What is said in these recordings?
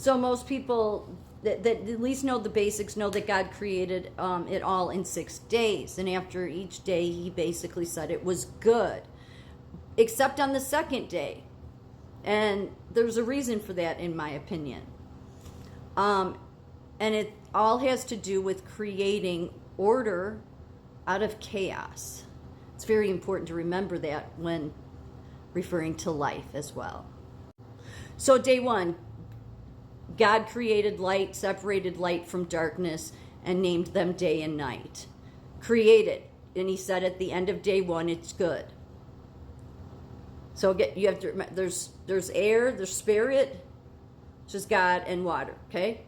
So most people that at least know the basics know that God created it all in 6 days. And after each day, he basically said it was good, except on the second day. And there's a reason for that, in my opinion. And it all has to do with creating order out of chaos. It's very important to remember that when referring to life as well. So day 1, God created light, separated light from darkness, and named them day and night. Created. And he said at the end of day 1, it's good. So you have to remember, there's air, there's spirit, which is God, and water, okay?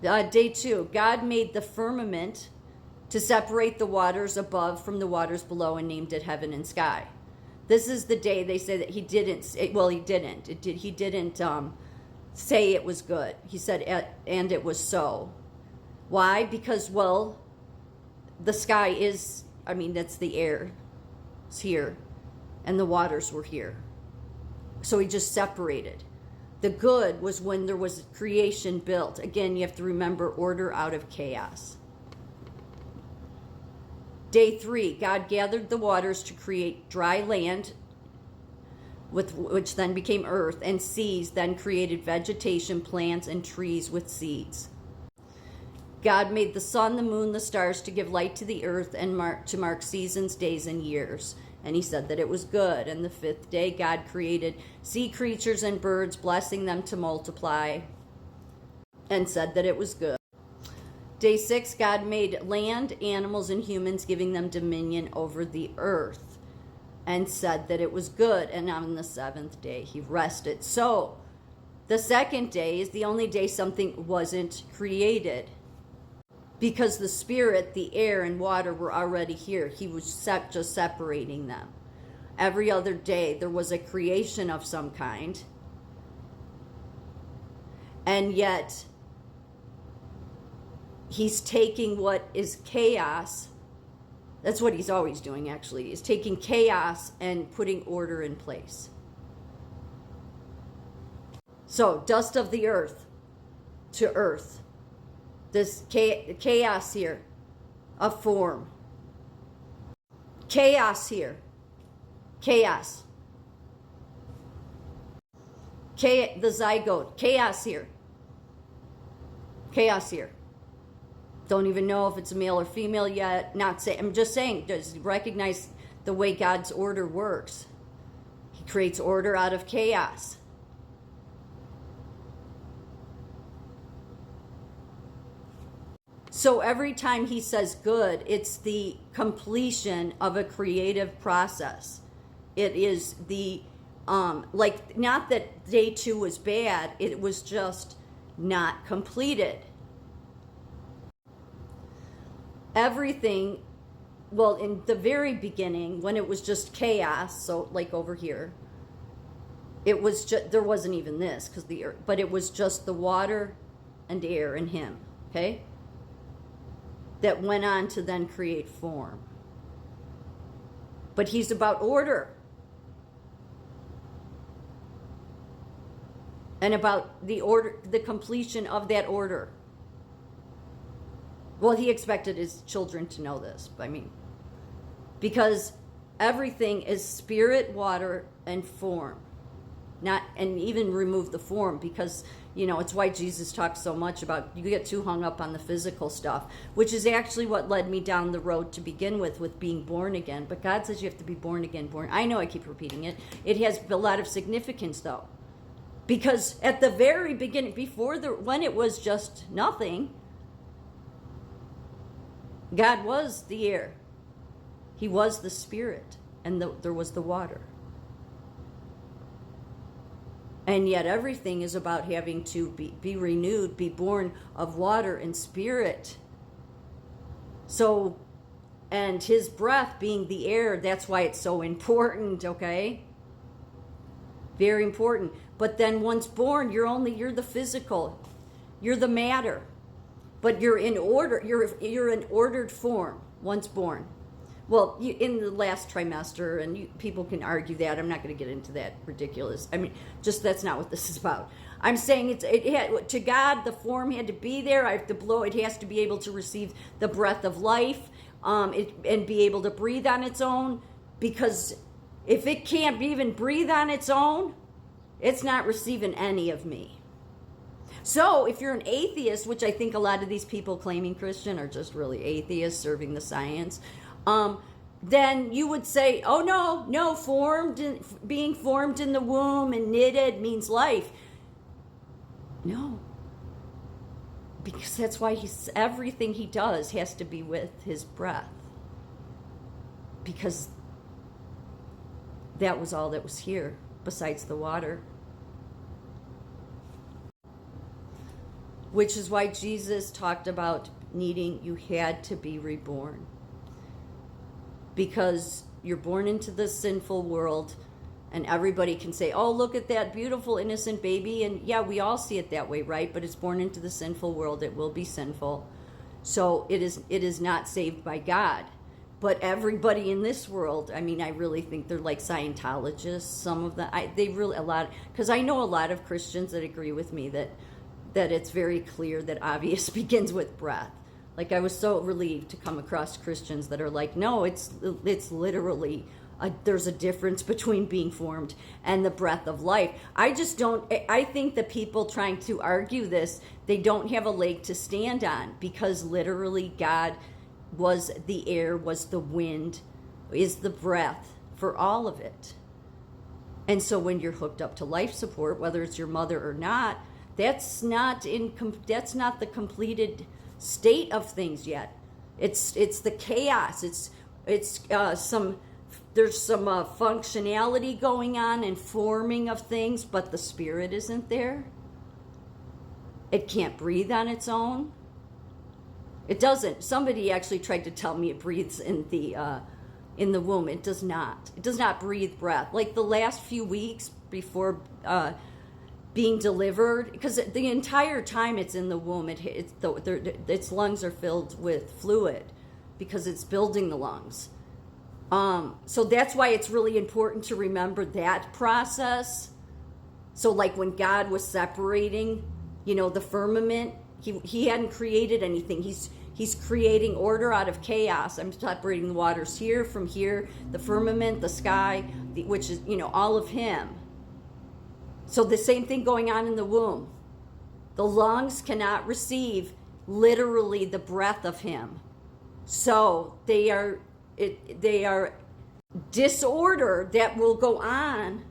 Day 2, God made the firmament to separate the waters above from the waters below and named it heaven and sky. This is the day they say that he didn't, well, he didn't. He didn't say it was good. He said, and it was so. Why? Because, well, the sky is, that's the air. It's here. And the waters were here. So he just separated. The good was when there was creation built. Again, you have to remember order out of chaos. Day 3, God gathered the waters to create dry land, which then became earth, and seas then created vegetation, plants, and trees with seeds. God made the sun, the moon, the stars to give light to the earth and to mark seasons, days, and years. And he said that it was good. And the 5th day, God created sea creatures and birds, blessing them to multiply, and said that it was good. Day 6, God made land, animals, and humans, giving them dominion over the earth, and said that it was good. And on the 7th day, he rested. So the 2nd day is the only day something wasn't created, because the spirit, the air, and water were already here. He was just separating them. Every other day, there was a creation of some kind. And yet, he's taking what is chaos. That's what he's always doing, actually. He's taking chaos and putting order in place. So, dust of the earth to earth. This chaos here of form. Chaos here. Chaos. The zygote. Chaos here. Chaos here. Don't even know if it's a male or female yet. I'm just saying, just recognize the way God's order works. He creates order out of chaos. So every time he says good, it's the completion of a creative process. It is the, not that day 2 was bad, it was just not completed. Everything, well, in the very beginning, when it was just chaos, so like over here, it was just, there wasn't even this, but it was just the water and air and him, okay? That went on to then create form. But he's about order. And about the order, the completion of that order. Well, he expected his children to know this, because everything is spirit, water, and form. And even remove the form, because it's why Jesus talks so much about, you get too hung up on the physical stuff, which is actually what led me down the road to begin with being born again. But God says you have to be born again, I know I keep repeating it. It has a lot of significance, though, because at the very beginning, when it was just nothing, God was the air. He was the spirit, and there was the water. And yet everything is about having to be renewed, be born of water and spirit. So, and his breath being the air, that's why it's so important, okay? Very important. But then once born, you're the physical. You're the matter. But you're in order, you're in ordered form once born. well, in the last trimester, and people can argue that. I'm not going to get into that ridiculous. I mean, just that's not what this is about. I'm saying to God, the form had to be there. I have to blow. It has to be able to receive the breath of life, and be able to breathe on its own. Because if it can't even breathe on its own, it's not receiving any of me. So if you're an atheist, which I think a lot of these people claiming Christian are just really atheists serving the science, then you would say, oh no, being formed in the womb and knitted means life. No. Because that's why everything he does has to be with his breath. Because that was all that was here besides the water. Which is why Jesus talked about you had to be reborn. Because you're born into this sinful world, and everybody can say, oh, look at that beautiful innocent baby. And yeah, we all see it that way, right? But it's born into the sinful world. It will be sinful. So it is not saved by God. But everybody in this world, I mean, I really think they're like Scientologists. Some of them, because I know a lot of Christians that agree with me that it's very clear that obvious begins with breath. Like, I was so relieved to come across Christians that are like, no, it's literally, there's a difference between being formed and the breath of life. I think the people trying to argue this, they don't have a leg to stand on, because literally God was the air, was the wind, is the breath for all of it. And so when you're hooked up to life support, whether it's your mother or not, that's not the completed state of things yet. It's the chaos. There's some functionality going on and forming of things, but the spirit isn't there. It can't breathe on its own. It doesn't. Somebody actually tried to tell me it breathes in the womb. It does not. It does not breathe breath. Like the last few weeks before being delivered, because the entire time it's in the womb, its lungs are filled with fluid because it's building the lungs. So that's why it's really important to remember that process. So like when God was separating, the firmament, he hadn't created anything. He's creating order out of chaos. I'm separating the waters here from here, the firmament, the sky, which is, all of him. So the same thing going on in the womb. The lungs cannot receive literally the breath of him. So they are disorder that will go on.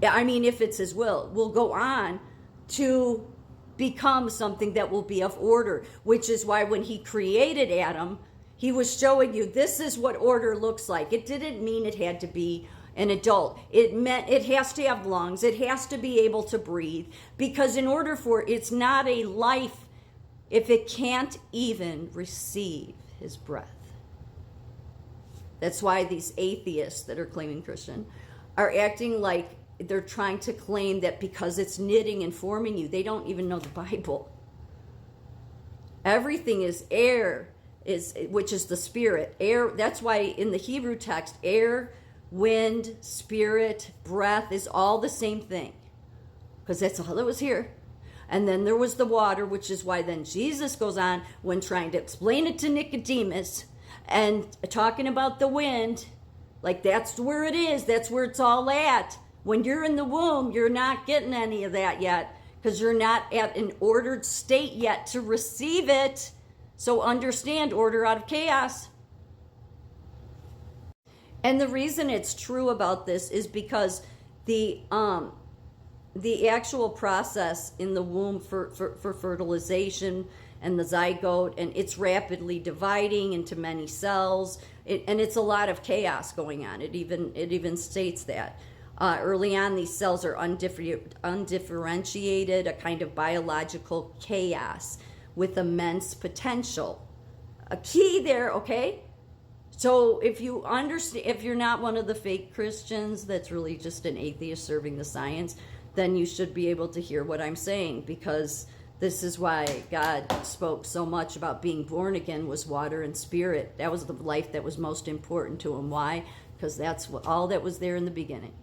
I mean, if it's his will go on to become something that will be of order, which is why when he created Adam, he was showing you this is what order looks like. It didn't mean it had to be an adult. It meant it has to have lungs. It has to be able to breathe, because in order for it's not a life if it can't even receive his breath. That's why these atheists that are claiming Christian are acting like they're trying to claim that because it's knitting and forming you, they don't even know the Bible. Everything is air, which is the spirit. Air, that's why in the Hebrew text, air, wind, spirit, breath is all the same thing, because that's all that was here. And then there was the water, which is why then Jesus goes on when trying to explain it to Nicodemus and talking about the wind, like that's where it is, that's where it's all at. When you're in the womb, you're not getting any of that yet, because you're not at an ordered state yet to receive it. So understand order out of chaos. And the reason it's true about this is because the actual process in the womb for fertilization and the zygote, and it's rapidly dividing into many cells, and it's a lot of chaos going on. It even states that. Early on, these cells are undifferentiated, a kind of biological chaos with immense potential. A key there, okay? So if you understand, if you're not one of the fake Christians that's really just an atheist serving the science, then you should be able to hear what I'm saying, because This is why God spoke so much about being born again was water and spirit. That was the life that was most important to him. Why? Because that's all that was there in the beginning.